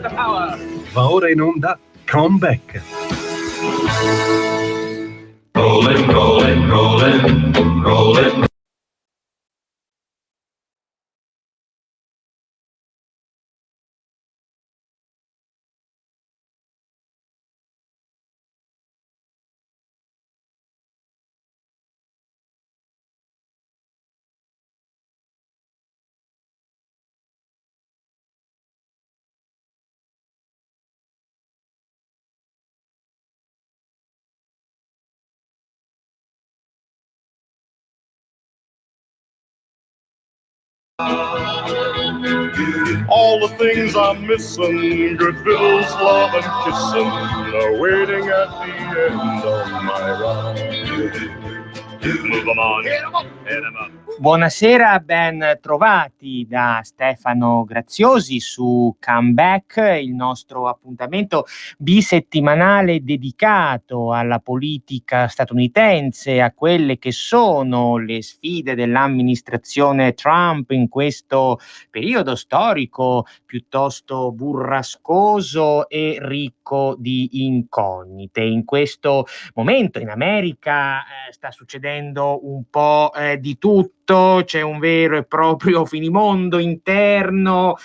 Va ora in onda Comeback. Rollin', rollin', rollin', rollin'. All the things I'm missing, good vittles, love and kissing, are waiting at the end of my ride. Move 'em on, hit 'em up. Buonasera, ben trovati da Stefano Graziosi su Comeback, il nostro appuntamento bisettimanale dedicato alla politica statunitense, a quelle che sono le sfide dell'amministrazione Trump in questo periodo storico piuttosto burrascoso e ricco di incognite. In questo momento in America sta succedendo un po' di tutto. C'è un vero e proprio finimondo interno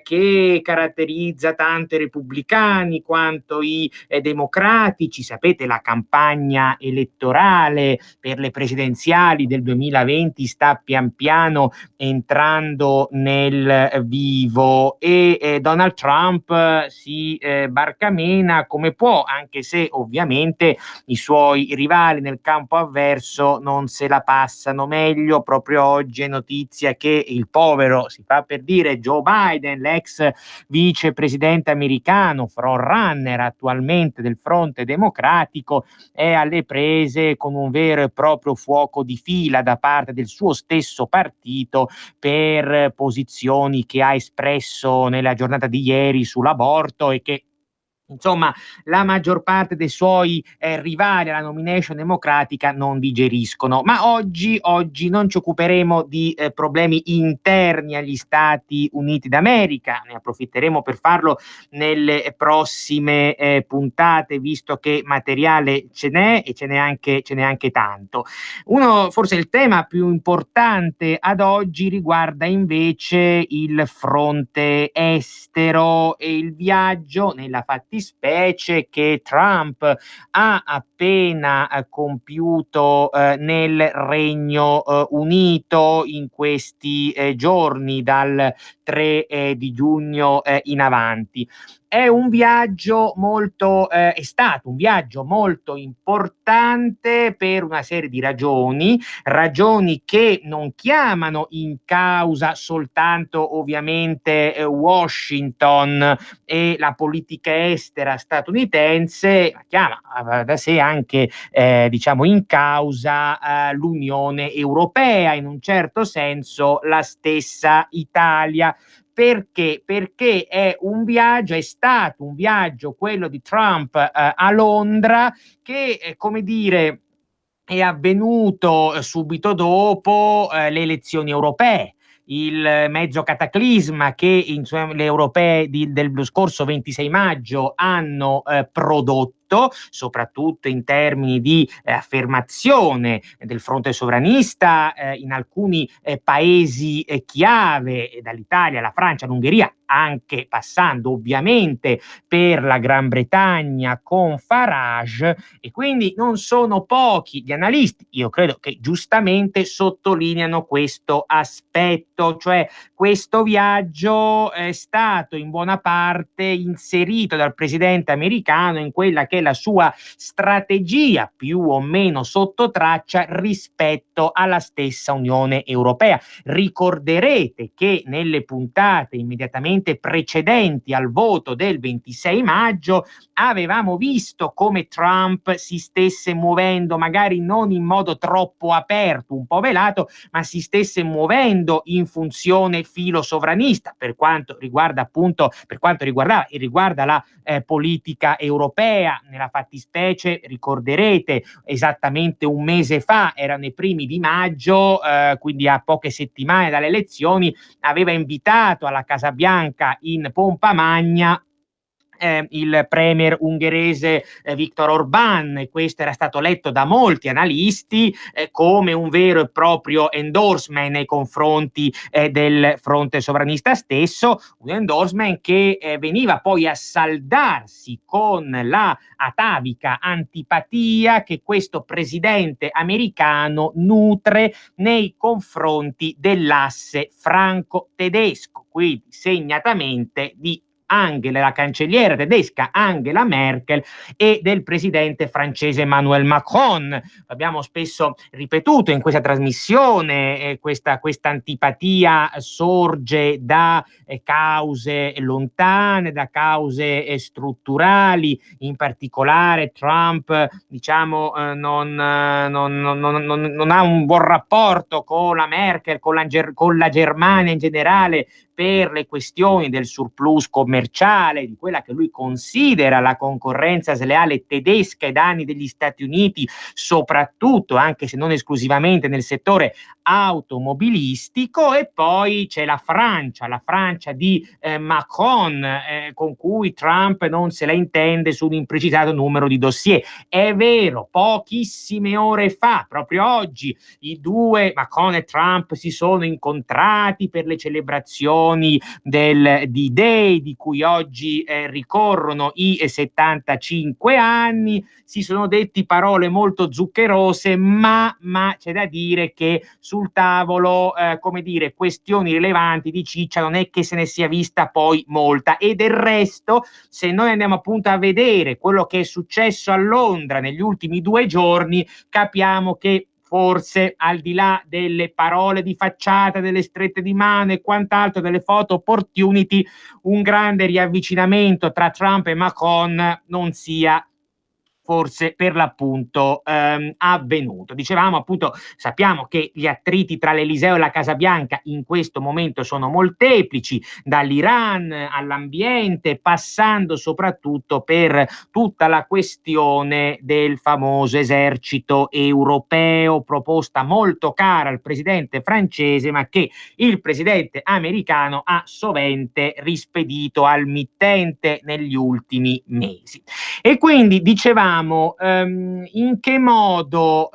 che caratterizza tanto i repubblicani quanto i democratici. Sapete, la campagna elettorale per le presidenziali del 2020 sta pian piano entrando nel vivo e Donald Trump si barcamena come può, anche se ovviamente i suoi rivali nel campo avverso non se la passano meglio. Proprio oggi è notizia che il povero, si fa per dire, Joe Biden, l'ex vicepresidente americano, frontrunner attualmente del fronte democratico, è alle prese con un vero e proprio fuoco di fila da parte del suo stesso partito per posizioni che ha espresso nella giornata di ieri sull'aborto e che insomma la maggior parte dei suoi rivali alla nomination democratica non digeriscono. Ma oggi non ci occuperemo di problemi interni agli Stati Uniti d'America, ne approfitteremo per farlo nelle prossime puntate, visto che materiale ce n'è e ce n'è anche tanto. Forse il tema più importante ad oggi riguarda invece il fronte estero e il viaggio nella fattispecie che Trump ha appena compiuto nel Regno Unito in questi giorni, dal 3 di giugno in avanti. È stato un viaggio molto importante per una serie di ragioni che non chiamano in causa soltanto ovviamente Washington e la politica estera statunitense, ma chiama da sé anche in causa l'Unione Europea, in un certo senso la stessa Italia. Perché? Perché è stato un viaggio, quello di Trump a Londra, che è avvenuto subito dopo le elezioni europee. Il mezzo cataclisma che le europee dello scorso 26 maggio hanno prodotto, soprattutto in termini di affermazione del fronte sovranista in alcuni paesi chiave, dall'Italia alla Francia all'Ungheria, anche passando ovviamente per la Gran Bretagna con Farage. E quindi non sono pochi gli analisti, io credo che giustamente sottolineano questo aspetto, cioè questo viaggio è stato in buona parte inserito dal presidente americano in quella che è la sua strategia più o meno sotto traccia rispetto alla stessa Unione Europea. Ricorderete che nelle puntate immediatamente precedenti al voto del 26 maggio avevamo visto come Trump si stesse muovendo, magari non in modo troppo aperto, un po' velato, ma si stesse muovendo in funzione filo sovranista per quanto riguarda la politica europea. Nella fattispecie, ricorderete, esattamente un mese fa, erano i primi di maggio, quindi a poche settimane dalle elezioni, aveva invitato alla Casa Bianca in pompa magna il premier ungherese Viktor Orbán, e questo era stato letto da molti analisti come un vero e proprio endorsement nei confronti del fronte sovranista stesso, un endorsement che veniva poi a saldarsi con la atavica antipatia che questo presidente americano nutre nei confronti dell'asse franco-tedesco, quindi segnatamente di la cancelliera tedesca Angela Merkel e del presidente francese Emmanuel Macron. Abbiamo spesso ripetuto in questa trasmissione, questa antipatia sorge da cause lontane, da cause strutturali. In particolare Trump, diciamo, non ha un buon rapporto con la Merkel, con la Germania in generale, per le questioni del surplus commerciale, di quella che lui considera la concorrenza sleale tedesca ai danni degli Stati Uniti, soprattutto, anche se non esclusivamente, nel settore automobilistico. E poi c'è la Francia di Macron, con cui Trump non se la intende su un imprecisato numero di dossier. È vero, pochissime ore fa, proprio oggi, i due, Macron e Trump, si sono incontrati per le celebrazioni del D-Day, di cui oggi ricorrono i 75 anni. Si sono detti parole molto zuccherose, ma c'è da dire che sul tavolo, come dire, questioni rilevanti di ciccia non è che se ne sia vista poi molta. E del resto, se noi andiamo appunto a vedere quello che è successo a Londra negli ultimi 2 giorni, capiamo che forse, al di là delle parole di facciata, delle strette di mano e quant'altro, delle photo opportunity, un grande riavvicinamento tra Trump e Macron non sia forse per l'appunto avvenuto. Dicevamo appunto, sappiamo che gli attriti tra l'Eliseo e la Casa Bianca in questo momento sono molteplici, dall'Iran all'ambiente, passando soprattutto per tutta la questione del famoso esercito europeo, proposta molto cara al presidente francese, ma che il presidente americano ha sovente rispedito al mittente negli ultimi mesi. E quindi dicevamo in che modo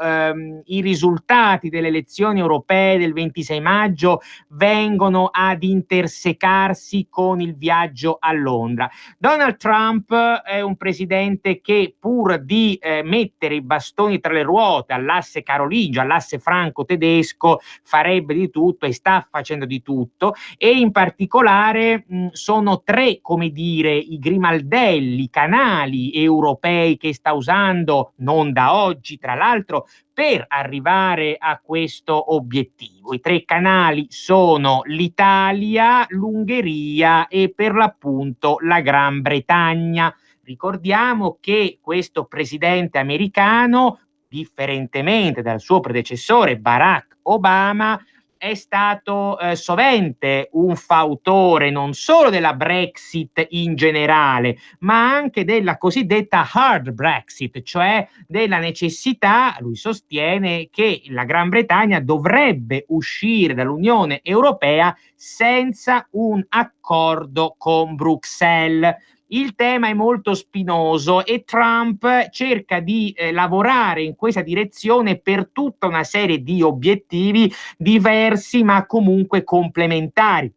i risultati delle elezioni europee del 26 maggio vengono ad intersecarsi con il viaggio a Londra. Donald Trump è un presidente che, pur di mettere i bastoni tra le ruote all'asse carolingio, all'asse franco-tedesco, farebbe di tutto e sta facendo di tutto, e in particolare sono 3, come dire, i grimaldelli, i canali europei che sta usando, non da oggi tra l'altro, per arrivare a questo obiettivo. I 3 canali sono l'Italia, l'Ungheria e per l'appunto la Gran Bretagna. Ricordiamo che questo presidente americano, differentemente dal suo predecessore Barack Obama, è stato sovente un fautore non solo della Brexit in generale, ma anche della cosiddetta hard Brexit, cioè della necessità, lui sostiene, che la Gran Bretagna dovrebbe uscire dall'Unione Europea senza un accordo con Bruxelles. Il tema è molto spinoso e Trump cerca di lavorare in questa direzione per tutta una serie di obiettivi diversi ma comunque complementari.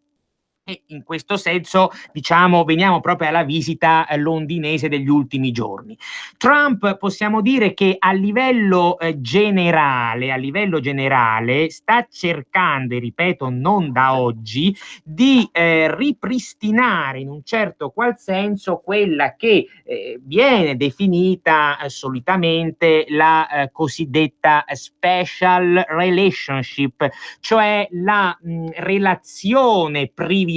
E in questo senso, diciamo, veniamo proprio alla visita londinese degli ultimi giorni. Trump, possiamo dire che a livello generale, sta cercando, e ripeto, non da oggi, di ripristinare in un certo qual senso quella che viene definita solitamente la cosiddetta special relationship, cioè la relazione privilegiata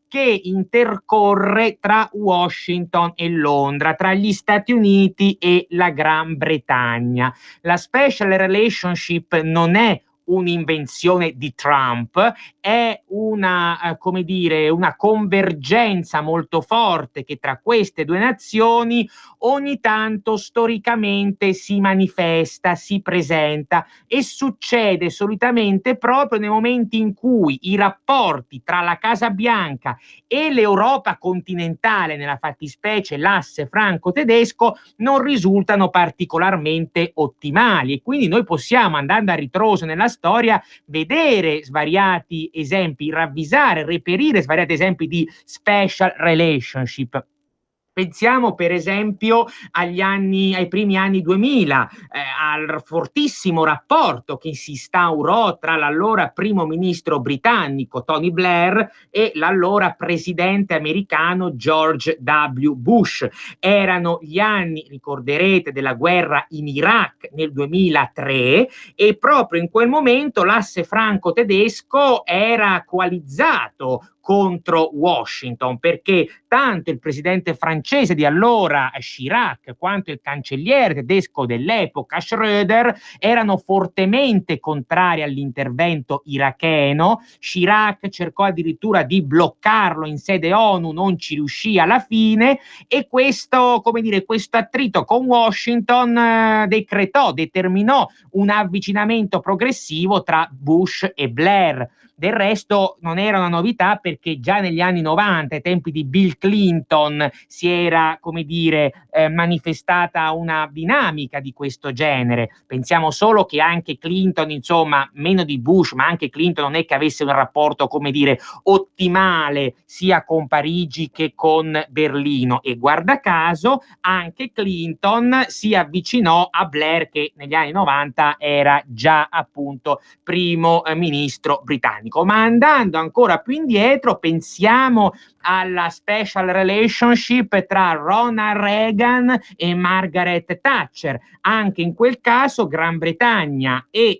che intercorre tra Washington e Londra, tra gli Stati Uniti e la Gran Bretagna. La special relationship non è un'invenzione di Trump, è una, come dire, una convergenza molto forte che tra queste due nazioni ogni tanto storicamente si manifesta, si presenta e succede solitamente proprio nei momenti in cui i rapporti tra la Casa Bianca e l'Europa continentale, nella fattispecie l'asse franco-tedesco, non risultano particolarmente ottimali, e quindi noi possiamo, andando a ritroso nella storia, vedere svariati esempi, ravvisare, reperire svariati esempi di special relationship. Pensiamo per esempio ai primi anni 2000, al fortissimo rapporto che si instaurò tra l'allora primo ministro britannico Tony Blair e l'allora presidente americano George W. Bush. Erano gli anni, ricorderete, della guerra in Iraq nel 2003, e proprio in quel momento l'asse franco-tedesco era coalizzato contro Washington, perché tanto il presidente francese di allora Chirac quanto il cancelliere tedesco dell'epoca Schröder erano fortemente contrari all'intervento iracheno. Chirac cercò addirittura di bloccarlo in sede ONU, non ci riuscì alla fine, e questo, come dire, questo attrito con Washington determinò un avvicinamento progressivo tra Bush e Blair. Del resto non era una novità, perché già negli anni 90, ai tempi di Bill Clinton, si era, come dire, manifestata una dinamica di questo genere. Pensiamo solo che anche Clinton, insomma, meno di Bush, ma anche Clinton non è che avesse un rapporto, come dire, ottimale sia con Parigi che con Berlino, e guarda caso anche Clinton si avvicinò a Blair, che negli anni 90 era già appunto primo ministro britannico. Ma andando ancora più indietro, pensiamo alla special relationship tra Ronald Reagan e Margaret Thatcher. Anche in quel caso Gran Bretagna e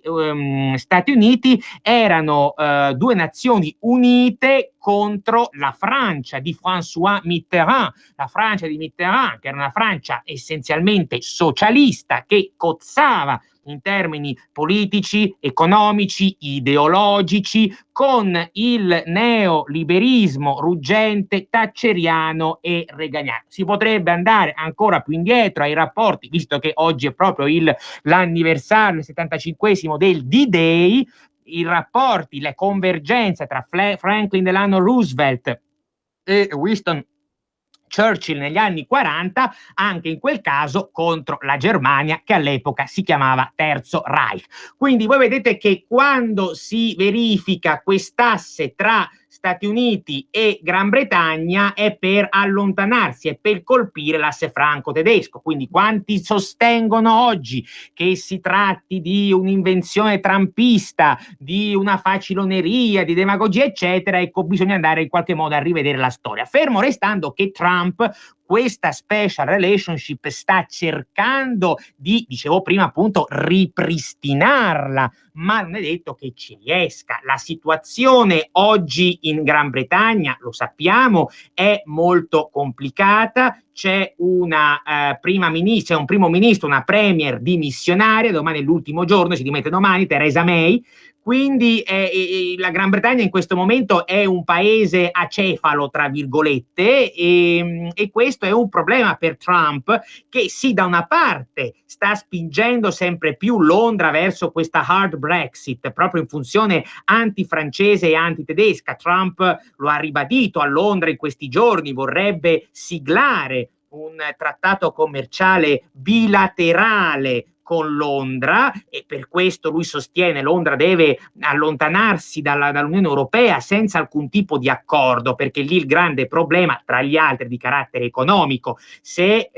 Stati Uniti erano due nazioni unite contro la Francia di François Mitterrand. La Francia di Mitterrand, che era una Francia essenzialmente socialista, che cozzava in termini politici, economici, ideologici con il neoliberismo ruggente thatcheriano e reaganiano. Si potrebbe andare ancora più indietro ai rapporti, visto che oggi è proprio l'anniversario, il 75esimo del D-Day, i rapporti, le convergenze tra Franklin Delano Roosevelt e Winston Churchill negli anni 40, anche in quel caso contro la Germania, che all'epoca si chiamava Terzo Reich. Quindi voi vedete che quando si verifica quest'asse tra Stati Uniti e Gran Bretagna è per allontanarsi, è per colpire l'asse franco-tedesco. Quindi quanti sostengono oggi che si tratti di un'invenzione trumpista, di una faciloneria, di demagogia, eccetera, ecco, bisogna andare in qualche modo a rivedere la storia. Fermo restando che Trump questa special relationship sta cercando di, dicevo prima appunto, ripristinarla, ma non è detto che ci riesca. La situazione oggi in Gran Bretagna, lo sappiamo, è molto complicata. C'è una un primo ministro, una premier dimissionaria, domani è l'ultimo giorno, si dimette domani, Theresa May. Quindi la Gran Bretagna in questo momento è un paese acefalo, tra virgolette, e questo è un problema per Trump, che sì, da una parte sta spingendo sempre più Londra verso questa hard Brexit, proprio in funzione antifrancese e antitedesca. Trump lo ha ribadito a Londra in questi giorni, vorrebbe siglare un trattato commerciale bilaterale con Londra, e per questo lui sostiene Londra deve allontanarsi dall'Unione Europea senza alcun tipo di accordo, perché lì il grande problema, tra gli altri di carattere economico, se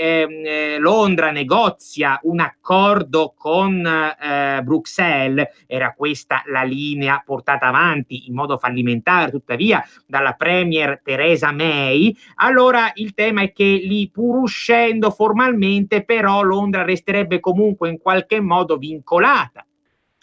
Londra negozia un accordo con Bruxelles, era questa la linea portata avanti in modo fallimentare tuttavia dalla premier Theresa May, allora il tema è che lì, pur uscendo formalmente, però Londra resterebbe comunque in qualche modo vincolata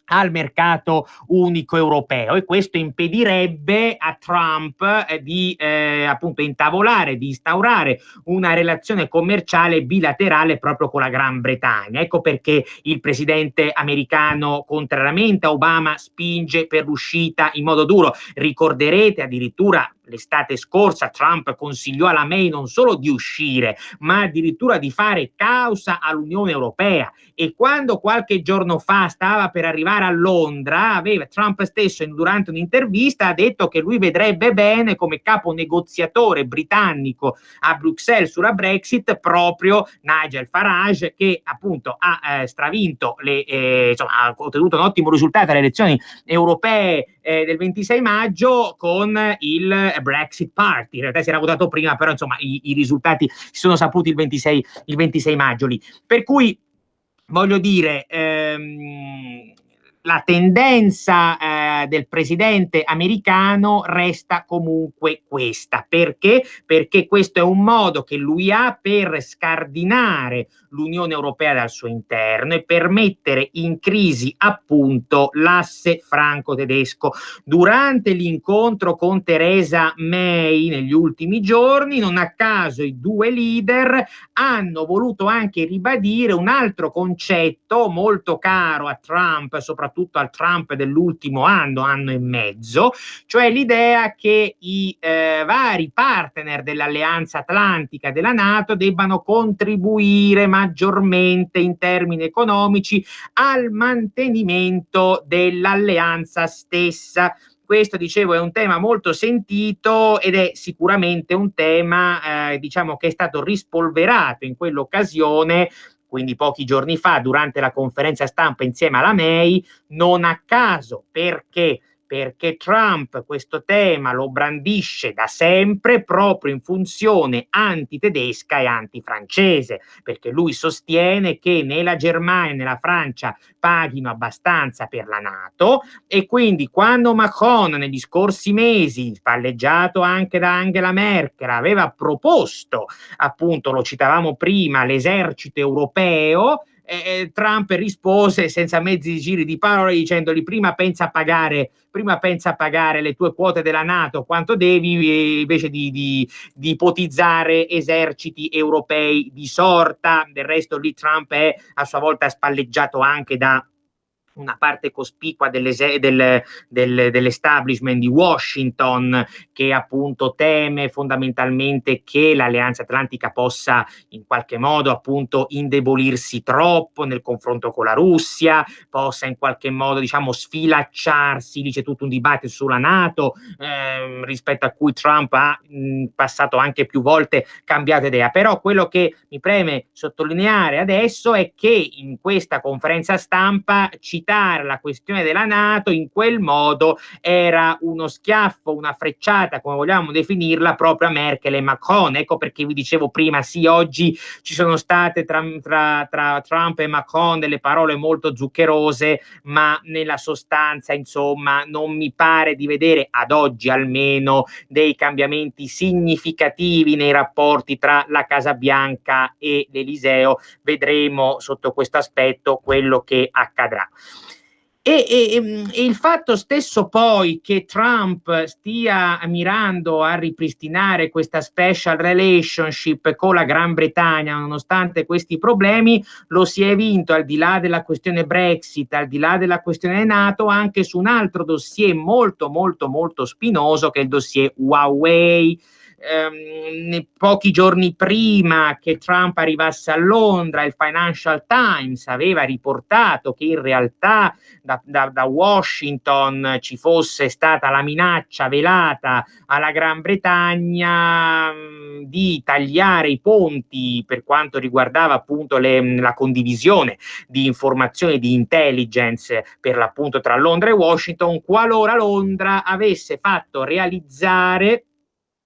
al mercato unico europeo, e questo impedirebbe a Trump di appunto intavolare, di instaurare una relazione commerciale bilaterale proprio con la Gran Bretagna. Ecco perché il presidente americano, contrariamente a Obama, spinge per l'uscita in modo duro. Ricorderete addirittura l'estate scorsa Trump consigliò alla May non solo di uscire, ma addirittura di fare causa all'Unione Europea. E quando qualche giorno fa stava per arrivare a Londra, Trump stesso durante un'intervista ha detto che lui vedrebbe bene come capo negoziatore britannico a Bruxelles sulla Brexit proprio Nigel Farage, che appunto ha stravinto ha ottenuto un ottimo risultato alle elezioni europee del 26 maggio con il Brexit Party. In realtà si era votato prima, però insomma i risultati si sono saputi il 26 maggio lì. Per cui voglio dire, la tendenza del presidente americano resta comunque questa. Perché? Perché questo è un modo che lui ha per scardinare l'Unione Europea dal suo interno e per mettere in crisi appunto l'asse franco-tedesco. Durante l'incontro con Theresa May negli ultimi giorni, non a caso i due leader hanno voluto anche ribadire un altro concetto molto caro a Trump, soprattutto al Trump dell'ultimo anno e mezzo, cioè l'idea che i vari partner dell'Alleanza Atlantica della NATO debbano contribuire maggiormente in termini economici al mantenimento dell'alleanza stessa. Questo, dicevo, è un tema molto sentito ed è sicuramente un tema diciamo che è stato rispolverato in quell'occasione, quindi pochi giorni fa, durante la conferenza stampa insieme alla May, non a caso. Perché Trump questo tema lo brandisce da sempre proprio in funzione antitedesca e antifrancese, perché lui sostiene che né la Germania né la Francia paghino abbastanza per la NATO, e quindi quando Macron negli scorsi mesi, spalleggiato anche da Angela Merkel, aveva proposto, appunto, lo citavamo prima, l'esercito europeo, Trump rispose senza mezzi giri di parole dicendogli: prima pensa a pagare le tue quote della NATO quanto devi, invece di ipotizzare eserciti europei di sorta. Del resto lì Trump è a sua volta spalleggiato anche da una parte cospicua dell'establishment di Washington, che appunto teme fondamentalmente che l'Alleanza Atlantica possa in qualche modo appunto indebolirsi troppo nel confronto con la Russia, possa in qualche modo, diciamo, sfilacciarsi. Lì c'è tutto un dibattito sulla NATO, rispetto a cui Trump ha in passato anche più volte cambiato idea. Però quello che mi preme sottolineare adesso è che in questa conferenza stampa citare la questione della NATO in quel modo era uno schiaffo, una frecciata, come vogliamo definirla, proprio a Merkel e Macron. Ecco perché vi dicevo prima, sì, oggi ci sono state tra Trump e Macron delle parole molto zuccherose, ma nella sostanza, insomma, non mi pare di vedere, ad oggi almeno, dei cambiamenti significativi nei rapporti tra la Casa Bianca e l'Eliseo. Vedremo sotto questo aspetto quello che accadrà. E il fatto stesso poi che Trump stia mirando a ripristinare questa special relationship con la Gran Bretagna, nonostante questi problemi, lo si è vinto, al di là della questione Brexit, al di là della questione NATO, anche su un altro dossier molto molto molto spinoso, che è il dossier Huawei. Pochi giorni prima che Trump arrivasse a Londra, il Financial Times aveva riportato che in realtà da Washington ci fosse stata la minaccia velata alla Gran Bretagna di tagliare i ponti per quanto riguardava appunto la condivisione di informazioni di intelligence per l'appunto tra Londra e Washington, qualora Londra avesse fatto realizzare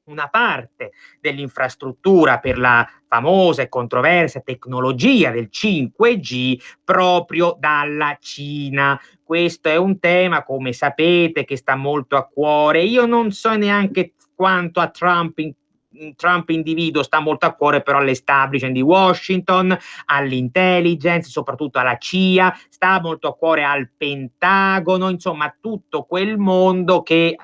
una parte dell'infrastruttura per la famosa e controversa tecnologia del 5G proprio dalla Cina. Questo è un tema, come sapete, che sta molto a cuore. Io non so neanche quanto a Trump Trump individuo sta molto a cuore però all'establishment di Washington, all'intelligence, soprattutto alla CIA, sta molto a cuore al Pentagono, insomma tutto quel mondo che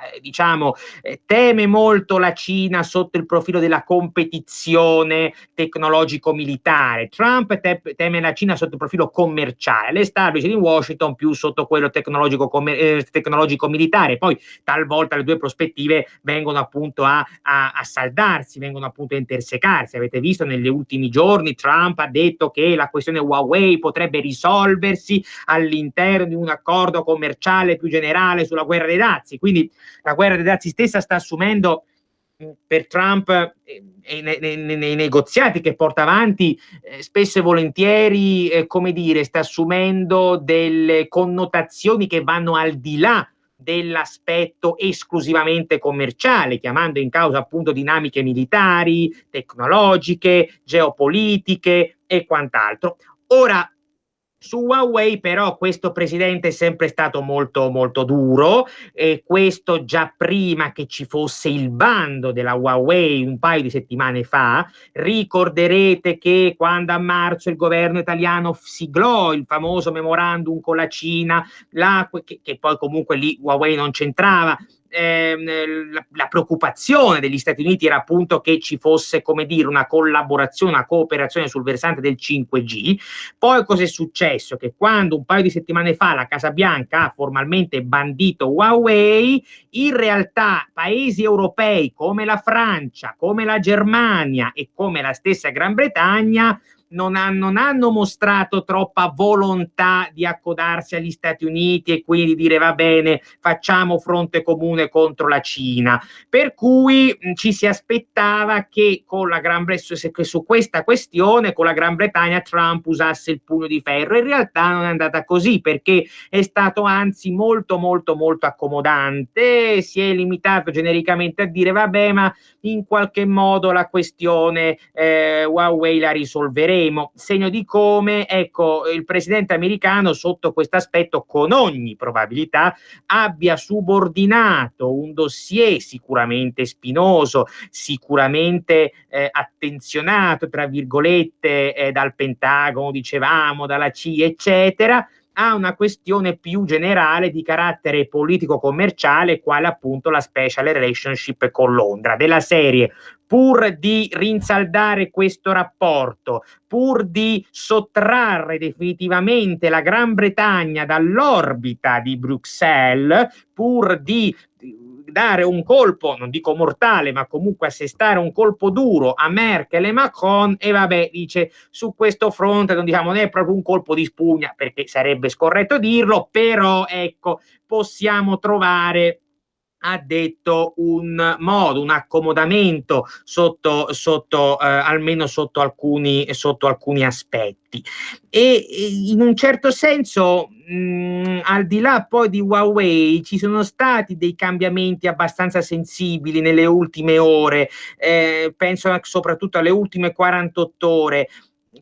teme molto la Cina sotto il profilo della competizione tecnologico-militare. Trump teme la Cina sotto il profilo commerciale, l'establishment di Washington più sotto quello tecnologico-militare. Poi talvolta le due prospettive vengono appunto a saldarsi, vengono appunto a intersecarsi. Avete visto negli ultimi giorni Trump ha detto che la questione Huawei potrebbe risolversi all'interno di un accordo commerciale più generale sulla guerra dei dazi. Quindi la guerra dei dazi stessa sta assumendo per Trump nei negoziati che porta avanti spesso e volentieri, come dire, sta assumendo delle connotazioni che vanno al di là dell'aspetto esclusivamente commerciale, chiamando in causa appunto dinamiche militari, tecnologiche, geopolitiche e quant'altro. Ora, su Huawei però questo presidente è sempre stato molto molto duro, e questo già prima che ci fosse il bando della Huawei un paio di settimane fa. Ricorderete che quando a marzo il governo italiano siglò il famoso memorandum con la Cina, che poi comunque lì Huawei non c'entrava, la preoccupazione degli Stati Uniti era appunto che ci fosse, come dire, una collaborazione, una cooperazione sul versante del 5G. Poi cosa è successo? Che quando un paio di settimane fa la Casa Bianca ha formalmente bandito Huawei, in realtà paesi europei come la Francia, come la Germania e come la stessa Gran Bretagna non hanno mostrato troppa volontà di accodarsi agli Stati Uniti e quindi dire va bene, facciamo fronte comune contro la Cina. Per cui ci si aspettava che su questa questione con la Gran Bretagna Trump usasse il pugno di ferro. In realtà non è andata così, perché è stato anzi molto molto molto accomodante, si è limitato genericamente a dire vabbè, ma in qualche modo la questione Huawei la risolveremo. Segno di come, ecco, il presidente americano sotto questo aspetto con ogni probabilità abbia subordinato un dossier sicuramente spinoso, sicuramente attenzionato tra virgolette dal Pentagono, dicevamo, dalla CIA eccetera, a una questione più generale di carattere politico-commerciale, quale appunto la special relationship con Londra, della serie: pur di rinsaldare questo rapporto, pur di sottrarre definitivamente la Gran Bretagna dall'orbita di Bruxelles, pur di dare un colpo, non dico mortale, ma comunque assestare un colpo duro a Merkel e Macron, e vabbè, dice, su questo fronte non diciamo né proprio un colpo di spugna, perché sarebbe scorretto dirlo, però ecco, possiamo trovare, ha detto, un modo, un accomodamento almeno sotto alcuni aspetti. E in un certo senso, al di là poi di Huawei, ci sono stati dei cambiamenti abbastanza sensibili nelle ultime ore, penso soprattutto alle ultime 48 ore.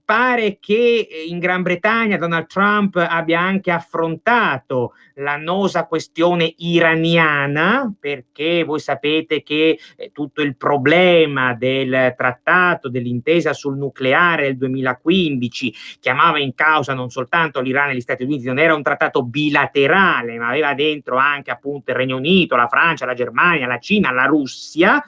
Pare che in Gran Bretagna Donald Trump abbia anche affrontato l'annosa questione iraniana, perché voi sapete che tutto il problema del trattato, dell'intesa sul nucleare del 2015 chiamava in causa non soltanto l'Iran e gli Stati Uniti, non era un trattato bilaterale, ma aveva dentro anche appunto il Regno Unito, la Francia, la Germania, la Cina, la Russia.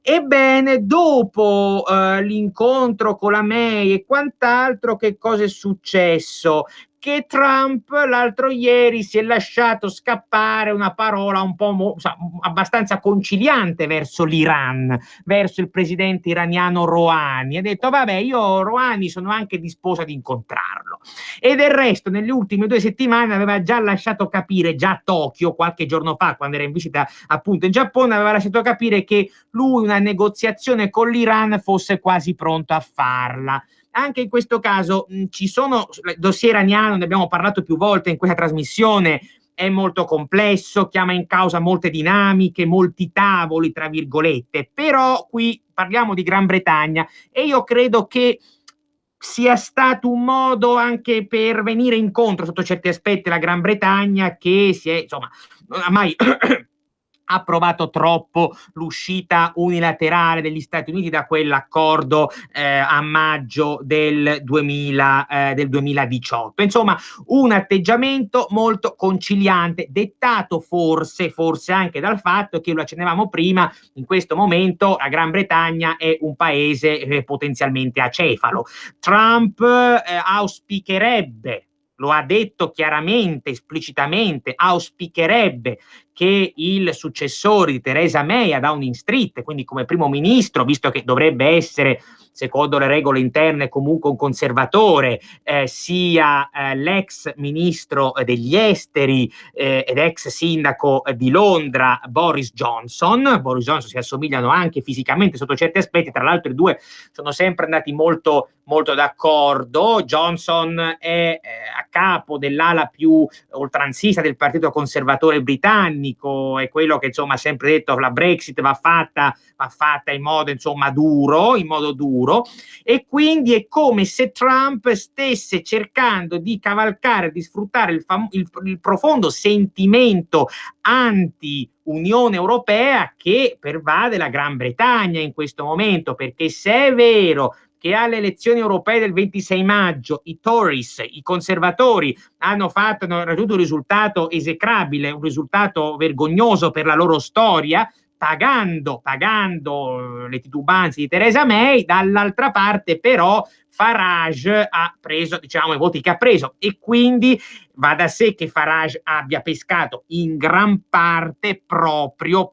Ebbene, dopo l'incontro con la May e quant'altro, che cosa è successo? Che Trump l'altro ieri si è lasciato scappare una parola un po' abbastanza conciliante verso l'Iran, verso il presidente iraniano Rouhani. Ha detto vabbè, io Rouhani sono anche disposto ad incontrarlo. E del resto nelle ultime 2 settimane aveva già lasciato capire, già a Tokyo qualche giorno fa, quando era in visita appunto in Giappone, aveva lasciato capire che lui una negoziazione con l'Iran fosse quasi pronto a farla. Anche in questo caso ci sono dossier iraniano, ne abbiamo parlato più volte in questa trasmissione, è molto complesso, chiama in causa molte dinamiche, molti tavoli tra virgolette, però qui parliamo di Gran Bretagna e io credo che sia stato un modo anche per venire incontro sotto certi aspetti alla Gran Bretagna, che si è, insomma, non ha mai ha provato troppo l'uscita unilaterale degli Stati Uniti da quell'accordo a maggio del 2018. Insomma, un atteggiamento molto conciliante, dettato forse anche dal fatto che, lo accennavamo prima, in questo momento la Gran Bretagna è un paese potenzialmente acefalo. Trump auspicherebbe, lo ha detto chiaramente, esplicitamente, auspicherebbe che il successore di Theresa May a Downing Street, quindi come primo ministro, visto che dovrebbe essere, secondo le regole interne, comunque un conservatore, sia l'ex ministro degli esteri ed ex sindaco di Londra Boris Johnson. Boris Johnson si assomigliano anche fisicamente sotto certi aspetti, tra l'altro i due sono sempre andati molto d'accordo. Johnson è a capo dell'ala più oltranzista del Partito Conservatore britannico, è quello che insomma ha sempre detto la Brexit va fatta in modo insomma duro, e quindi è come se Trump stesse cercando di cavalcare, di sfruttare il profondo sentimento anti Unione Europea che pervade la Gran Bretagna in questo momento, perché se è vero che alle elezioni europee del 26 maggio i Tories, i conservatori, hanno raggiunto un risultato esecrabile, un risultato vergognoso per la loro storia, pagando le titubanze di Theresa May, dall'altra parte però Farage ha preso, diciamo, i voti che ha preso, e quindi va da sé che Farage abbia pescato in gran parte proprio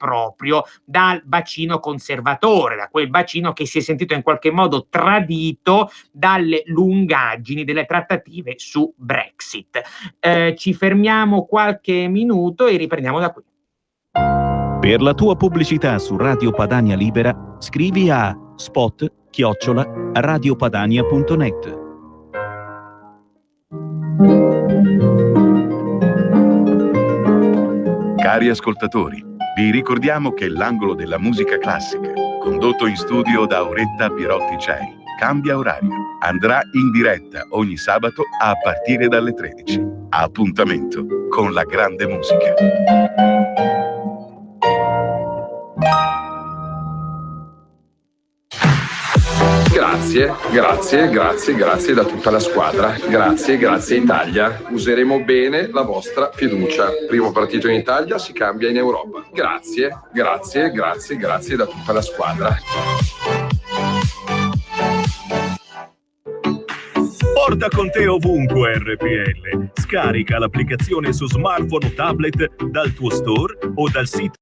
dal bacino conservatore, da quel bacino che si è sentito in qualche modo tradito dalle lungaggini delle trattative su Brexit. Ci fermiamo qualche minuto e riprendiamo da qui. Per la tua pubblicità su Radio Padania Libera, scrivi a spot@radiopadania.net. Cari ascoltatori, vi ricordiamo che l'angolo della musica classica, condotto in studio da Auretta Pierotti Cei, cambia orario. Andrà in diretta ogni sabato a partire dalle 13. Appuntamento con la grande musica. Grazie da tutta la squadra. Grazie Italia. Useremo bene la vostra fiducia. Primo partito in Italia, si cambia in Europa. Grazie da tutta la squadra. Porta con te ovunque RPL. Scarica l'applicazione su smartphone o tablet dal tuo store o dal sito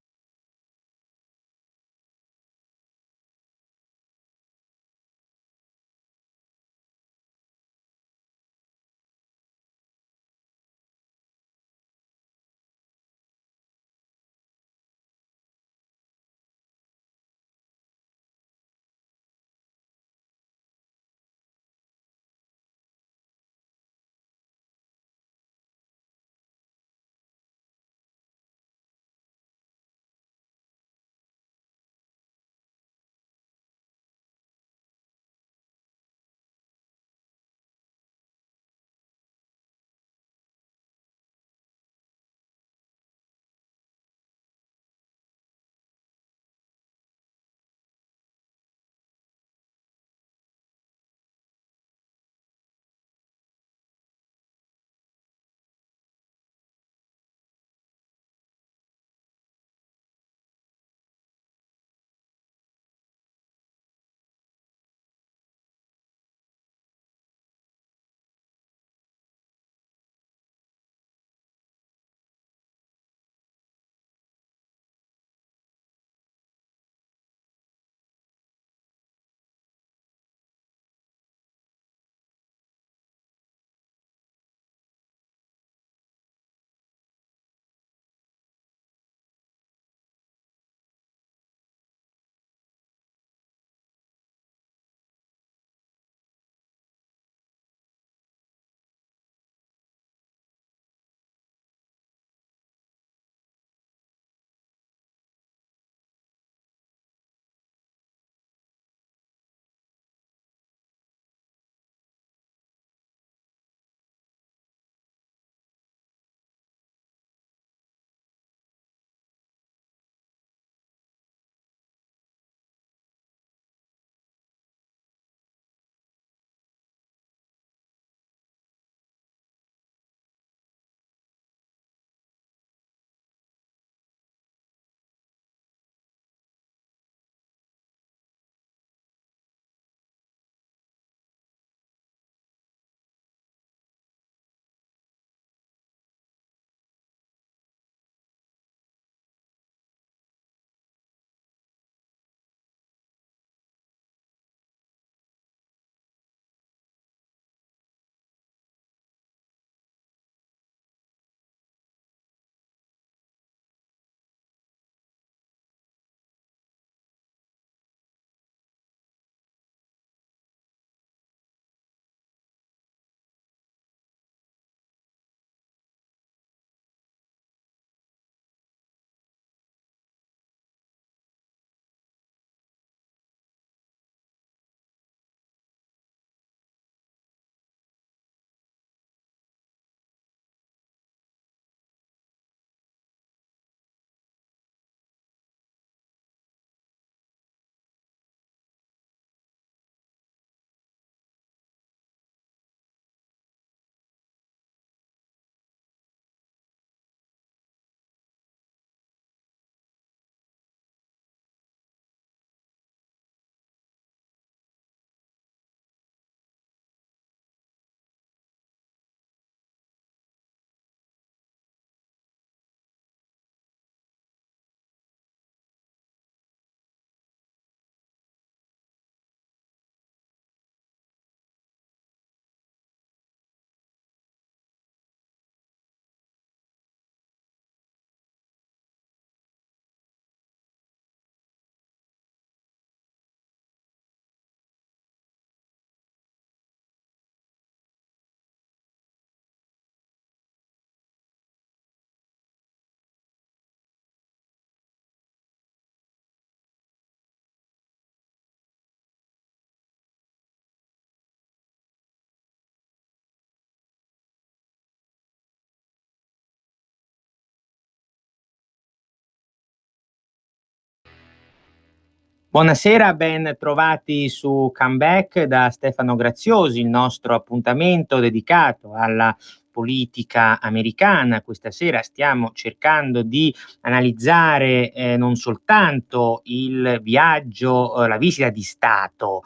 Buonasera, ben trovati su Comeback da Stefano Graziosi, il nostro appuntamento dedicato alla politica americana. Questa sera stiamo cercando di analizzare non soltanto il viaggio, la visita di Stato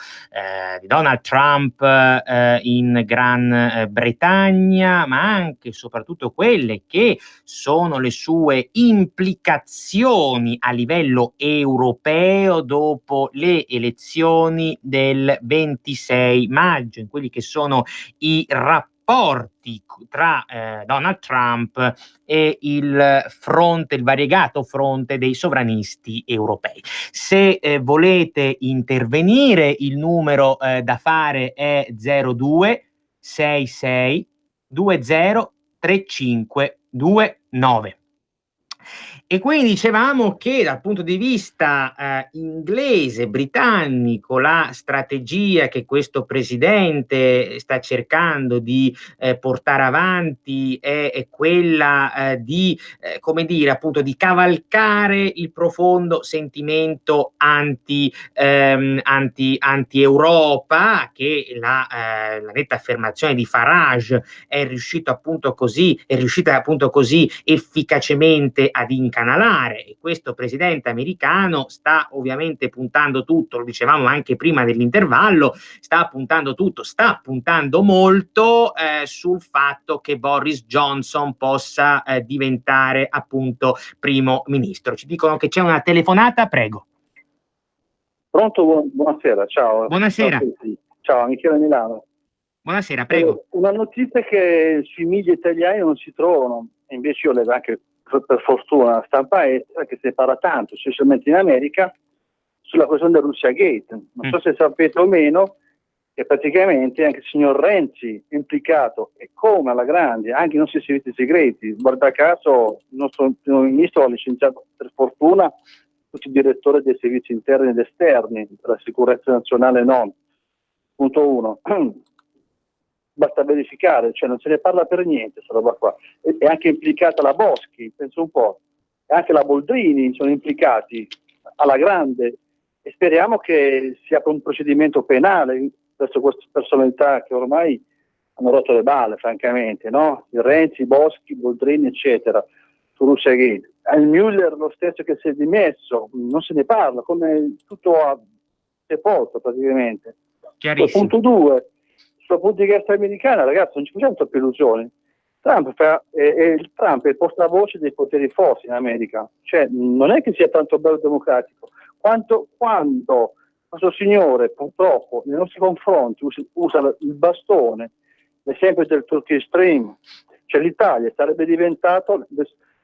di Donald Trump in Gran Bretagna, ma anche e soprattutto quelle che sono le sue implicazioni a livello europeo dopo le elezioni del 26 maggio, in quelli che sono i rapporti tra Donald Trump e il variegato fronte dei sovranisti europei. Se volete intervenire, il numero da fare è 02 66 20 35 29. E quindi dicevamo che dal punto di vista inglese, britannico, la strategia che questo presidente sta cercando di portare avanti è quella di, come dire, appunto di cavalcare il profondo sentimento anti-Europa, che la netta affermazione di Farage è riuscita appunto così efficacemente ad incanalare. E questo presidente americano sta ovviamente puntando tutto, lo dicevamo anche prima dell'intervallo, sta puntando molto sul fatto che Boris Johnson possa diventare appunto primo ministro. Ci dicono che c'è una telefonata, prego. Pronto, buonasera, ciao. Buonasera. Ciao, Michele Milano. Buonasera, prego. Una notizia che sui media italiani non si trovano, invece io leggo anche per fortuna la stampa estera, che si parla tanto, specialmente in America, sulla questione del Russia Gate. Non so se sapete o meno che praticamente anche il signor Renzi è implicato, e come alla grande, anche i nostri servizi segreti. Guarda caso il nostro primo ministro ha licenziato per fortuna tutti i direttori dei servizi interni ed esterni, per la sicurezza nazionale non. Punto 1. Basta verificare, cioè non se ne parla per niente, questa roba qua. È anche implicata la Boschi, penso un po', e anche la Boldrini sono implicati alla grande, e speriamo che si apra un procedimento penale verso queste personalità che ormai hanno rotto le balle, francamente, no? Il Renzi, Boschi, Boldrini, eccetera, su Russia Gate. Il Mueller, lo stesso che si è dimesso, non se ne parla, come tutto a sepolto praticamente. Chiarissimo. Punto 2. Sulla politica estera americana, ragazzi, non ci facciamo troppe illusioni. Trump è il portavoce dei poteri forti in America, cioè non è che sia tanto bello democratico, quanto quando questo signore purtroppo nei nostri confronti usa il bastone, l'esempio del Turkish Stream, cioè l'Italia sarebbe diventato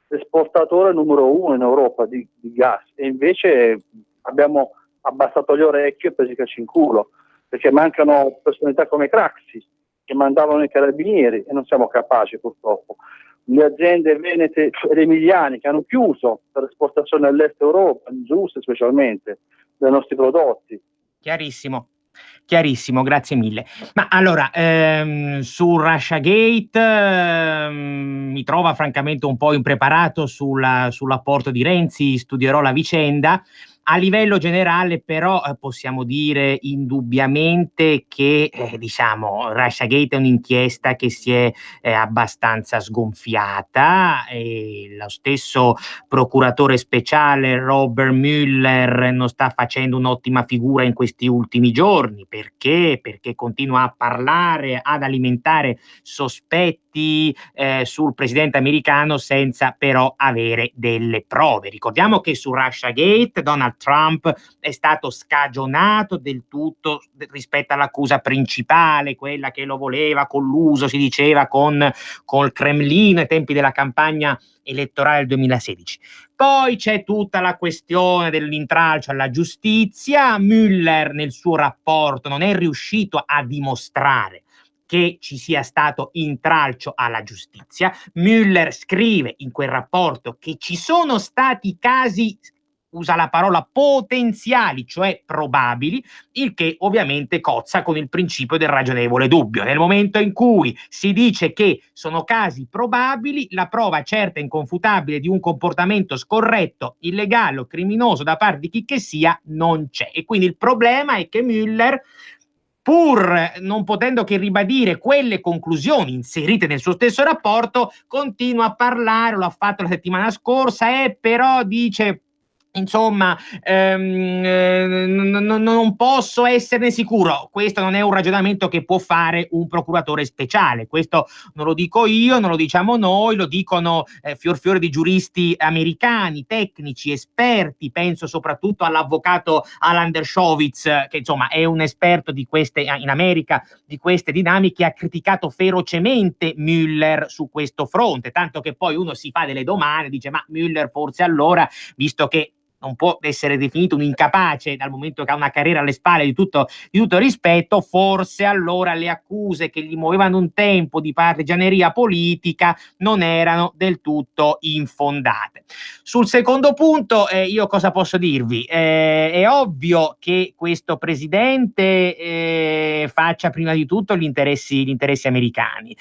l'esportatore numero 1 in Europa di gas, e invece abbiamo abbassato le orecchie e presi calci in culo, perché mancano personalità come Craxi, che mandavano i carabinieri, e non siamo capaci purtroppo. Le aziende venete ed emiliane che hanno chiuso per esportazione all'est Europa, giuste specialmente, dei nostri prodotti. Chiarissimo, grazie mille. Ma allora, su Russia Gate mi trova francamente un po' impreparato sull'apporto di Renzi, studierò la vicenda. A livello generale però possiamo dire indubbiamente che Russia Gate è un'inchiesta che si è abbastanza sgonfiata, e lo stesso procuratore speciale Robert Mueller non sta facendo un'ottima figura in questi ultimi giorni. Perché continua a parlare, ad alimentare sospetti sul presidente americano senza però avere delle prove. Ricordiamo che su Russia Gate Donald Trump è stato scagionato del tutto rispetto all'accusa principale, quella che lo voleva colluso, si diceva, col Cremlino ai tempi della campagna elettorale del 2016. Poi c'è tutta la questione dell'intralcio alla giustizia. Mueller nel suo rapporto non è riuscito a dimostrare che ci sia stato intralcio alla giustizia. Mueller scrive in quel rapporto che ci sono stati casi usa la parola potenziali, cioè probabili, il che ovviamente cozza con il principio del ragionevole dubbio. Nel momento in cui si dice che sono casi probabili, la prova certa e inconfutabile di un comportamento scorretto, illegale o criminoso da parte di chi che sia non c'è. E quindi il problema è che Mueller, pur non potendo che ribadire quelle conclusioni inserite nel suo stesso rapporto, continua a parlare, lo ha fatto la settimana scorsa, però dice, insomma, non posso esserne sicuro. Questo non è un ragionamento che può fare un procuratore speciale. Questo non lo dico io, non lo diciamo noi, lo dicono fior di giuristi americani, tecnici, esperti. Penso soprattutto all'avvocato Alan Dershowitz, che insomma è un esperto di queste, in America, di queste dinamiche, ha criticato ferocemente Mueller su questo fronte, tanto che poi uno si fa delle domande, dice: ma Mueller forse allora, visto che non può essere definito un incapace dal momento che ha una carriera alle spalle di tutto rispetto, forse allora le accuse che gli muovevano un tempo di partigianeria politica non erano del tutto infondate. Sul secondo punto, io cosa posso dirvi? È ovvio che questo presidente faccia prima di tutto gli interessi americani.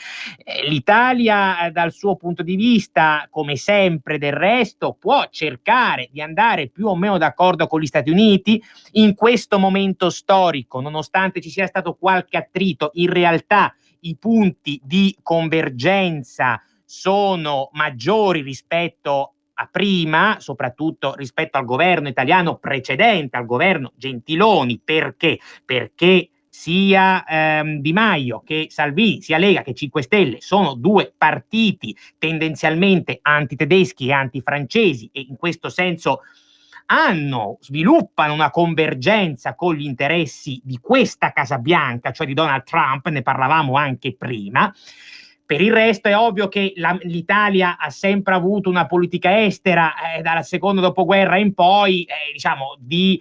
L'Italia, dal suo punto di vista, come sempre del resto, può cercare di andare più o meno d'accordo con gli Stati Uniti. In questo momento storico, nonostante ci sia stato qualche attrito, in realtà i punti di convergenza sono maggiori rispetto a prima, soprattutto rispetto al governo italiano precedente, al governo Gentiloni. Perché? Perché sia Di Maio che Salvini, sia Lega che 5 Stelle sono due partiti tendenzialmente antitedeschi e antifrancesi, e in questo senso sviluppano una convergenza con gli interessi di questa Casa Bianca, cioè di Donald Trump. Ne parlavamo anche prima. Per il resto è ovvio che l'Italia ha sempre avuto una politica estera dal secondo dopoguerra in poi, diciamo, di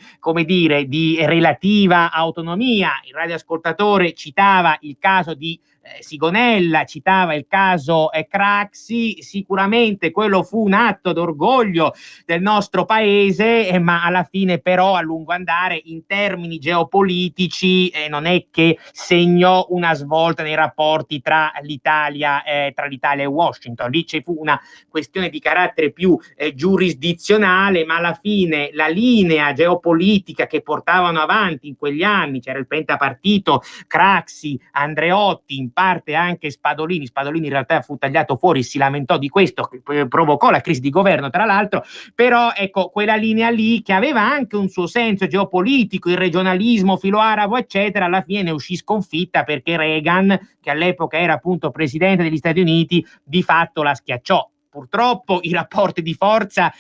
relativa autonomia. Il radioascoltatore citava il caso di Sigonella, citava il caso Craxi. Sicuramente quello fu un atto d'orgoglio del nostro paese, ma alla fine però a lungo andare in termini geopolitici non è che segnò una svolta nei rapporti tra l'Italia e Washington. Lì ci fu una questione di carattere più giurisdizionale, ma alla fine la linea geopolitica che portavano avanti in quegli anni, c'era il pentapartito Craxi, Andreotti, in parte anche Spadolini in realtà fu tagliato fuori, si lamentò di questo, che provocò la crisi di governo tra l'altro. Però ecco, quella linea lì, che aveva anche un suo senso geopolitico, il regionalismo filo-arabo eccetera, alla fine ne uscì sconfitta perché Reagan, che all'epoca era appunto presidente degli Stati Uniti, di fatto la schiacciò. Purtroppo i rapporti di forza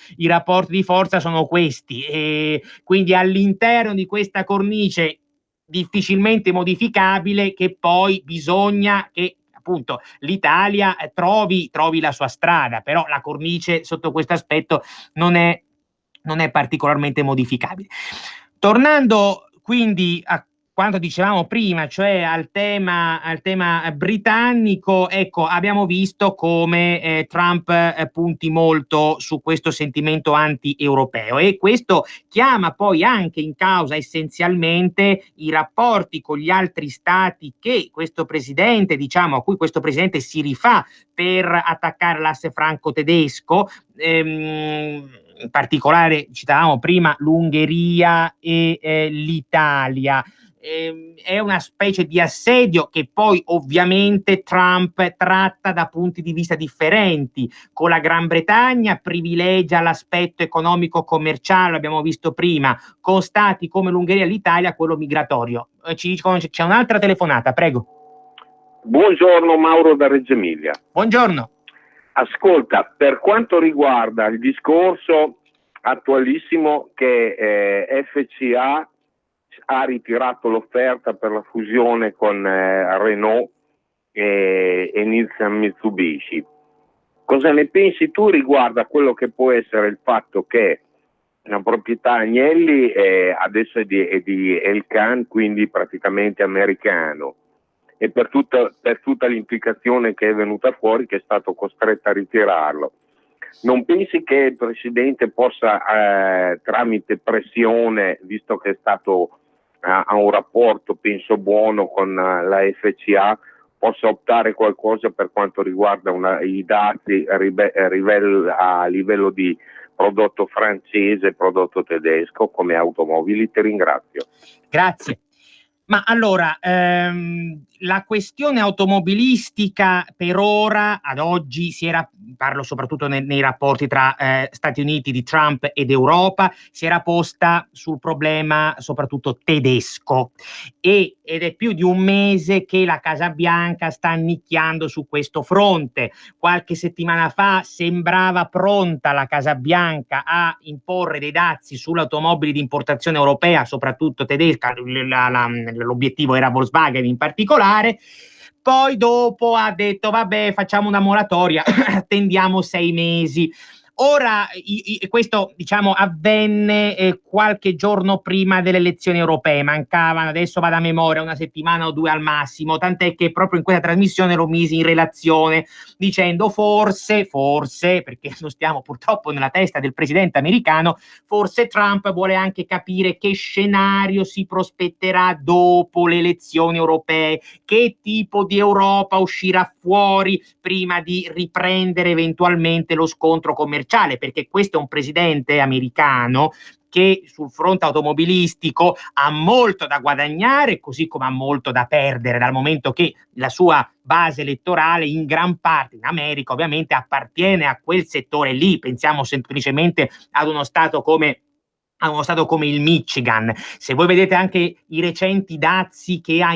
sono questi, e quindi all'interno di questa cornice difficilmente modificabile, che poi bisogna che appunto l'Italia trovi la sua strada. Però la cornice sotto questo aspetto non è particolarmente modificabile. Tornando quindi a quanto dicevamo prima, cioè al tema britannico, ecco, abbiamo visto come Trump punti molto su questo sentimento anti-europeo, e questo chiama poi anche in causa essenzialmente i rapporti con gli altri stati che questo presidente, a cui questo presidente si rifà per attaccare l'asse franco-tedesco. In particolare citavamo prima l'Ungheria e l'Italia. È una specie di assedio che poi ovviamente Trump tratta da punti di vista differenti. Con la Gran Bretagna privilegia l'aspetto economico-commerciale, l'abbiamo visto prima, con stati come l'Ungheria e l'Italia quello migratorio. C'è un'altra telefonata, prego. Buongiorno, Mauro da Reggio Emilia. Buongiorno. Ascolta, per quanto riguarda il discorso attualissimo che FCA ha ritirato l'offerta per la fusione con Renault e Nissan Mitsubishi, cosa ne pensi tu riguardo a quello che può essere il fatto che la proprietà Agnelli adesso è di Elkann, quindi praticamente americano, e per tutta l'implicazione che è venuta fuori, che è stato costretto a ritirarlo. Non pensi che il Presidente possa, tramite pressione, visto che è stato ha un rapporto, penso, buono con la FCA, possa optare qualcosa per quanto riguarda i dazi a livello di prodotto francese, prodotto tedesco come automobili? Ti ringrazio. Grazie. Ma allora, la questione automobilistica per ora, ad oggi, parlo soprattutto nei rapporti tra Stati Uniti di Trump ed Europa, si era posta sul problema soprattutto tedesco ed è più di un mese che la Casa Bianca sta annicchiando su questo fronte. Qualche settimana fa sembrava pronta la Casa Bianca a imporre dei dazi sulle automobili di importazione europea, soprattutto tedesca, l'obiettivo era Volkswagen in particolare. Poi dopo ha detto vabbè, facciamo una moratoria, attendiamo 6 mesi. Ora, questo diciamo avvenne qualche giorno prima delle elezioni europee, mancavano, adesso vado a memoria, 1 settimana o 2 al massimo, tant'è che proprio in questa trasmissione lo misi in relazione dicendo forse, perché non stiamo purtroppo nella testa del presidente americano, forse Trump vuole anche capire che scenario si prospetterà dopo le elezioni europee, che tipo di Europa uscirà fuori prima di riprendere eventualmente lo scontro commerciale, perché questo è un presidente americano che sul fronte automobilistico ha molto da guadagnare, così come ha molto da perdere, dal momento che la sua base elettorale in gran parte in America ovviamente appartiene a quel settore lì. Pensiamo semplicemente ad uno stato come il Michigan. Se voi vedete anche i recenti dazi che ha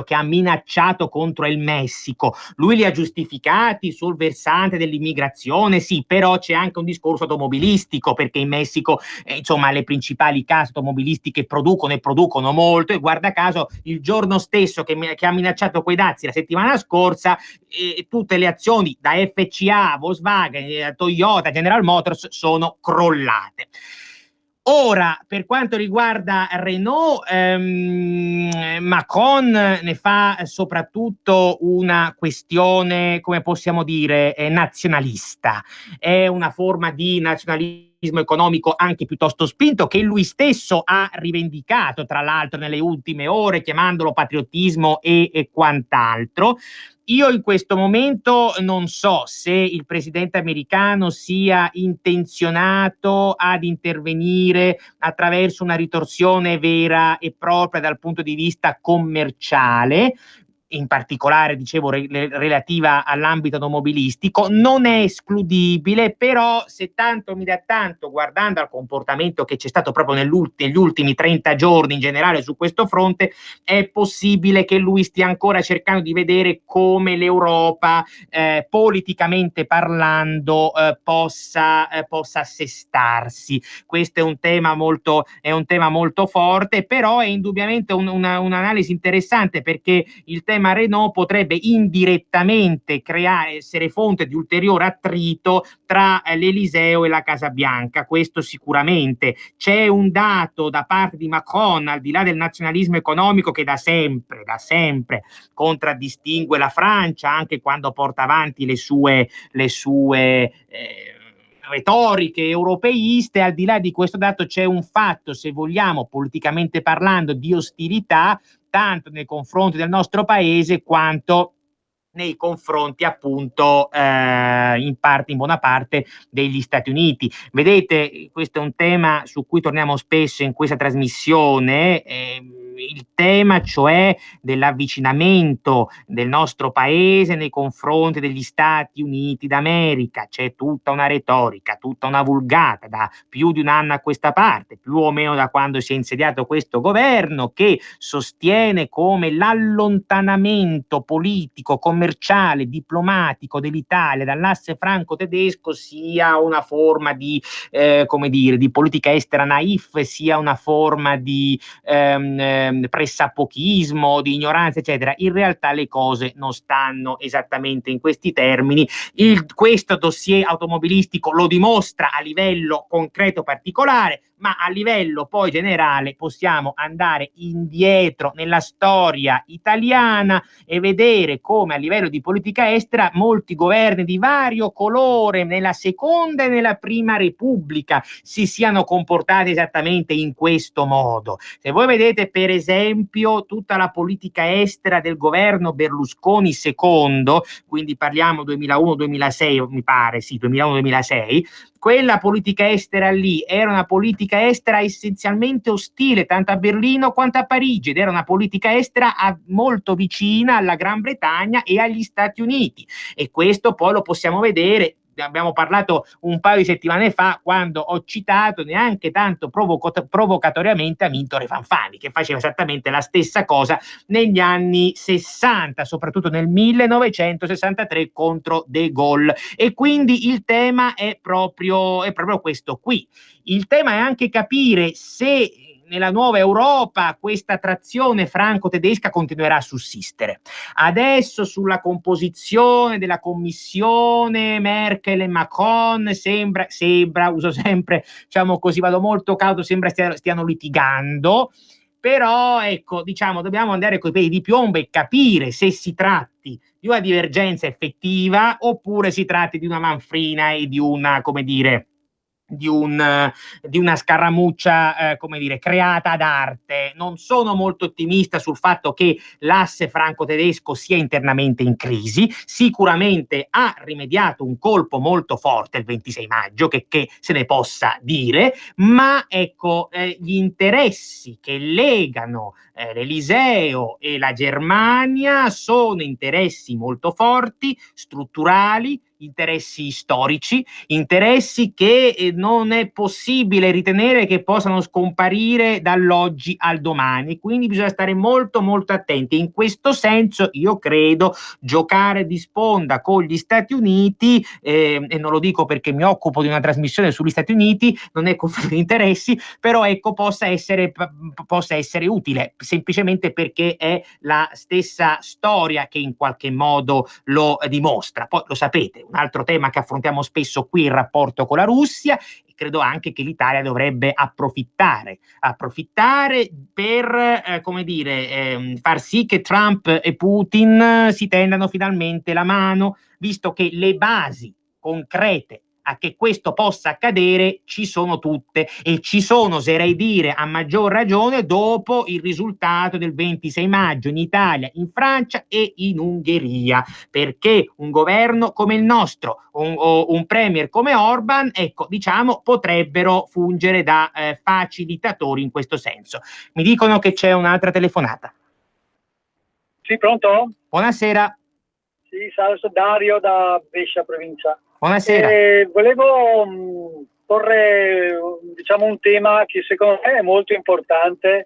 che ha minacciato contro il Messico, lui li ha giustificati sul versante dell'immigrazione, sì, però c'è anche un discorso automobilistico, perché in Messico insomma le principali case automobilistiche producono molto, e guarda caso il giorno stesso che ha minacciato quei dazi, la settimana scorsa, tutte le azioni da FCA, Volkswagen, Toyota, General Motors sono crollate. Ora, per quanto riguarda Renault, Macron ne fa soprattutto una questione, come possiamo dire, nazionalista. È una forma di nazionalismo economico anche piuttosto spinto, che lui stesso ha rivendicato, tra l'altro, nelle ultime ore, chiamandolo patriottismo e quant'altro. Io in questo momento non so se il presidente americano sia intenzionato ad intervenire attraverso una ritorsione vera e propria dal punto di vista commerciale, in particolare, dicevo, relativa all'ambito automobilistico. Non è escludibile, però se tanto mi dà tanto, guardando al comportamento che c'è stato proprio negli ultimi 30 giorni in generale su questo fronte, è possibile che lui stia ancora cercando di vedere come l'Europa, politicamente parlando, possa assestarsi. Questo è un tema molto forte, però è indubbiamente un'analisi interessante, perché il tema Renault potrebbe indirettamente essere fonte di ulteriore attrito tra l'Eliseo e la Casa Bianca. Questo sicuramente. C'è un dato da parte di Macron, al di là del nazionalismo economico, che da sempre contraddistingue la Francia, anche quando porta avanti le sue retoriche europeiste. Al di là di questo dato c'è un fatto, se vogliamo, politicamente parlando, di ostilità, tanto nei confronti del nostro paese quanto nei confronti appunto in buona parte degli Stati Uniti. Vedete, questo è un tema su cui torniamo spesso in questa trasmissione, il tema cioè dell'avvicinamento del nostro paese nei confronti degli Stati Uniti d'America. C'è tutta una retorica, tutta una vulgata da più di un anno a questa parte, più o meno da quando si è insediato questo governo, che sostiene come l'allontanamento politico, commerciale, diplomatico dell'Italia dall'asse franco-tedesco sia una forma di di politica estera naif, sia una forma di pressapochismo, di ignoranza, eccetera. In realtà le cose non stanno esattamente in questi termini. Questo dossier automobilistico lo dimostra a livello concreto particolare, ma a livello poi generale possiamo andare indietro nella storia italiana e vedere come a livello di politica estera molti governi di vario colore nella seconda e nella prima Repubblica si siano comportati esattamente in questo modo. Se voi vedete per esempio tutta la politica estera del governo Berlusconi II, quindi parliamo 2001-2006, mi pare, sì, 2001-2006, quella politica estera lì era una politica estera essenzialmente ostile tanto a Berlino quanto a Parigi, ed era una politica estera molto vicina alla Gran Bretagna e agli Stati Uniti, e questo poi lo possiamo vedere. Abbiamo parlato un paio di settimane fa quando ho citato neanche tanto provocatoriamente Amintore Fanfani, che faceva esattamente la stessa cosa negli anni 60, soprattutto nel 1963 contro De Gaulle. E quindi il tema è proprio questo qui. Il tema è anche capire se nella nuova Europa questa trazione franco-tedesca continuerà a sussistere. Adesso sulla composizione della commissione Merkel e Macron sembra, uso sempre, diciamo così, vado molto cauto, sembra stiano litigando, però ecco, diciamo, dobbiamo andare coi piedi di piombo e capire se si tratti di una divergenza effettiva oppure si tratti di una manfrina e di una, come dire, di una scaramuccia, come dire, creata ad arte. Non sono molto ottimista sul fatto che l'asse franco-tedesco sia internamente in crisi. Sicuramente ha rimediato un colpo molto forte il 26 maggio, che se ne possa dire, ma ecco, gli interessi che legano l'Eliseo e la Germania sono interessi molto forti, strutturali, interessi storici, interessi che non è possibile ritenere che possano scomparire dall'oggi al domani, quindi bisogna stare molto molto attenti. In questo senso io credo giocare di sponda con gli Stati Uniti, e non lo dico perché mi occupo di una trasmissione sugli Stati Uniti, non è conflitto di interessi, però ecco, possa essere utile, semplicemente perché è la stessa storia che in qualche modo lo dimostra. Poi lo sapete, un altro tema che affrontiamo spesso qui è il rapporto con la Russia, e credo anche che l'Italia dovrebbe approfittare per far sì che Trump e Putin si tendano finalmente la mano, visto che le basi concrete a che questo possa accadere ci sono tutte, e ci sono, oserei dire, a maggior ragione dopo il risultato del 26 maggio in Italia, in Francia e in Ungheria, perché un governo come il nostro o un premier come Orban, ecco, diciamo, potrebbero fungere da facilitatori in questo senso. Mi dicono che c'è un'altra telefonata. Sì, pronto? Buonasera. Sì, salve, sono Dario da Brescia, provincia. Buonasera. Volevo porre, diciamo, un tema che secondo me è molto importante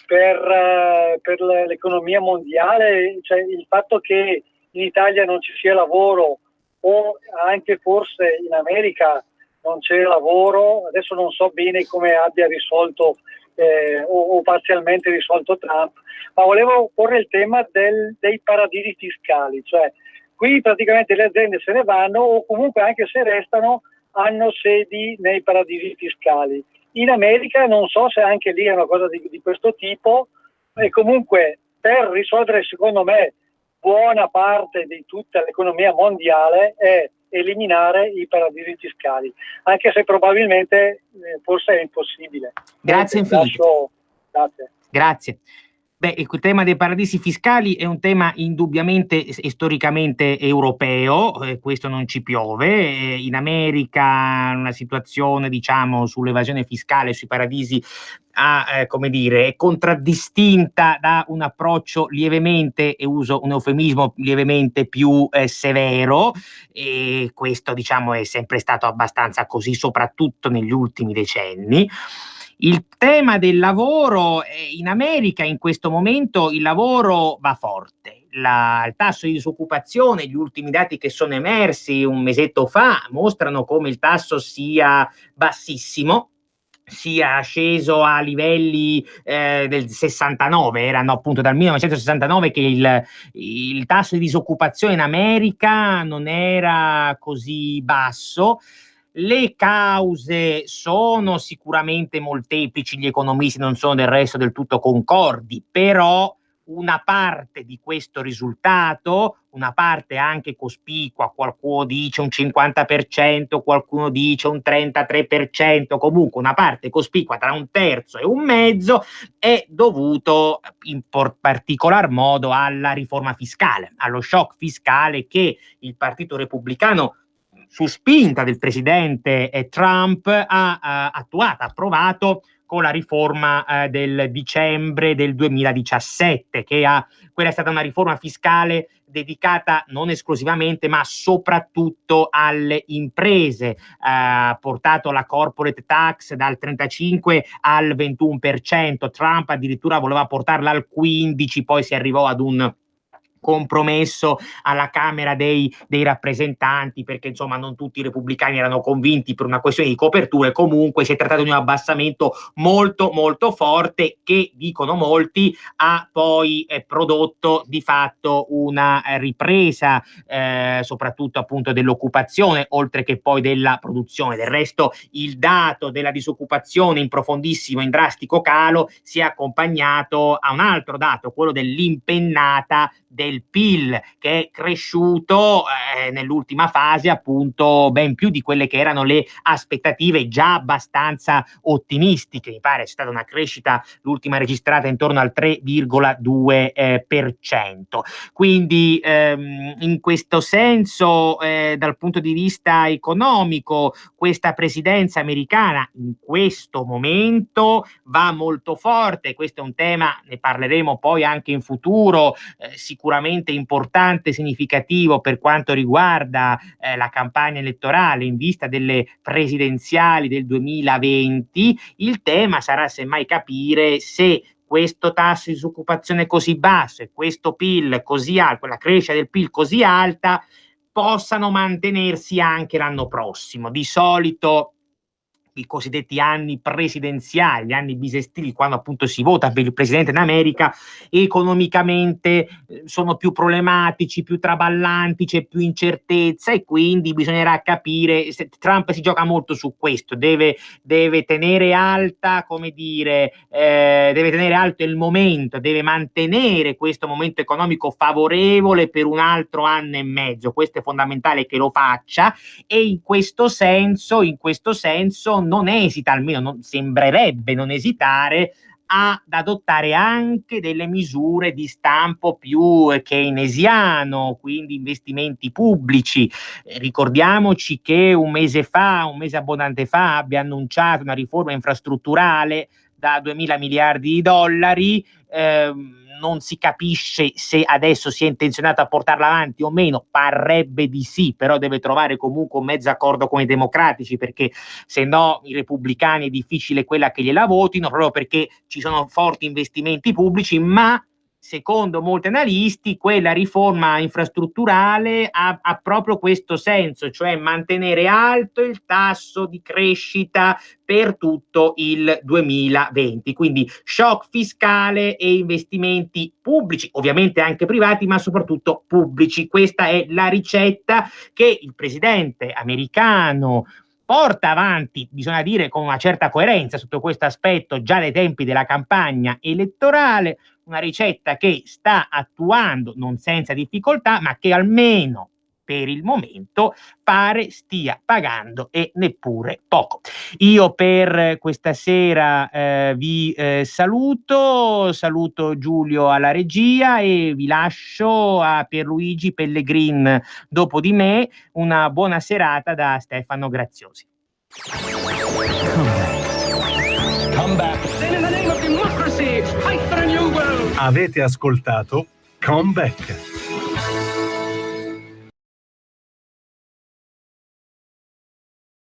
per l'economia mondiale, cioè il fatto che in Italia non ci sia lavoro, o anche forse in America non c'è lavoro. Adesso non so bene come abbia risolto o parzialmente risolto Trump, ma volevo porre il tema dei paradisi fiscali, cioè qui praticamente le aziende se ne vanno, o comunque anche se restano hanno sedi nei paradisi fiscali. In America non so se anche lì è una cosa di questo tipo, e comunque per risolvere, secondo me, buona parte di tutta l'economia mondiale è eliminare i paradisi fiscali, anche se probabilmente forse è impossibile. Grazie infinito. Grazie. Beh, il tema dei paradisi fiscali è un tema indubbiamente e storicamente europeo, questo non ci piove. In America una situazione, diciamo, sull'evasione fiscale, sui paradisi, è contraddistinta da un approccio lievemente, e uso un eufemismo, lievemente più severo, e questo, diciamo, è sempre stato abbastanza così, soprattutto negli ultimi decenni. Il tema del lavoro, in America in questo momento il lavoro va forte. Il tasso di disoccupazione, gli ultimi dati che sono emersi un mesetto fa mostrano come il tasso sia bassissimo, sia sceso a livelli del 69, erano appunto dal 1969 che il tasso di disoccupazione in America non era così basso. Le cause sono sicuramente molteplici, gli economisti non sono del resto del tutto concordi, però una parte di questo risultato, una parte anche cospicua, qualcuno dice un 50%, qualcuno dice un 33%, comunque una parte cospicua tra un terzo e un mezzo, è dovuto in particolar modo alla riforma fiscale, allo shock fiscale che il Partito Repubblicano, su spinta del presidente Trump, ha approvato con la riforma del dicembre del 2017, quella è stata una riforma fiscale dedicata non esclusivamente ma soprattutto alle imprese, ha portato la corporate tax dal 35 al 21%, Trump addirittura voleva portarla al 15%, poi si arrivò ad un compromesso alla Camera dei rappresentanti, perché insomma non tutti i repubblicani erano convinti per una questione di coperture. Comunque si è trattato di un abbassamento molto molto forte che, dicono molti, ha poi prodotto di fatto una ripresa soprattutto appunto dell'occupazione, oltre che poi della produzione. Del resto il dato della disoccupazione in profondissimo, in drastico calo, si è accompagnato a un altro dato, quello dell'impennata del PIL, che è cresciuto nell'ultima fase appunto ben più di quelle che erano le aspettative già abbastanza ottimistiche. Mi pare c'è stata una crescita, l'ultima registrata, intorno al 3,2%. Quindi in questo senso dal punto di vista economico questa presidenza americana in questo momento va molto forte. Questo è un tema, ne parleremo poi anche in futuro, sicuramente importante, significativo per quanto riguarda la campagna elettorale in vista delle presidenziali del 2020. Il tema sarà semmai capire se questo tasso di disoccupazione così basso e questo PIL così alto, la crescita del PIL così alta, possano mantenersi anche l'anno prossimo. Di solito i cosiddetti anni presidenziali, gli anni bisestili, quando appunto si vota per il presidente in America, economicamente sono più problematici, più traballanti, c'è più incertezza, e quindi bisognerà capire. Trump si gioca molto su questo, deve tenere alta, come dire, deve tenere alto il momento, deve mantenere questo momento economico favorevole per un altro anno e mezzo. Questo è fondamentale che lo faccia, e in questo senso non esita, almeno non sembrerebbe non esitare, ad adottare anche delle misure di stampo più keynesiano, quindi investimenti pubblici. Ricordiamoci che un mese abbondante fa, abbia annunciato una riforma infrastrutturale da 2.000 miliardi di dollari. Non si capisce se adesso sia intenzionato a portarla avanti o meno, parrebbe di sì, però deve trovare comunque un mezzo accordo con i democratici, perché se no i repubblicani è difficile quella che gliela votino, proprio perché ci sono forti investimenti pubblici. Ma secondo molti analisti quella riforma infrastrutturale ha proprio questo senso, cioè mantenere alto il tasso di crescita per tutto il 2020. Quindi shock fiscale e investimenti pubblici, ovviamente anche privati, ma soprattutto pubblici. Questa è la ricetta che il presidente americano porta avanti, bisogna dire, con una certa coerenza sotto questo aspetto, già dai tempi della campagna elettorale. Una ricetta che sta attuando non senza difficoltà, ma che almeno per il momento pare stia pagando, e neppure poco. Io per questa sera vi saluto Giulio alla regia e vi lascio a Pierluigi Pellegrin dopo di me. Una buona serata da Stefano Graziosi. Come back. Avete ascoltato Come Back.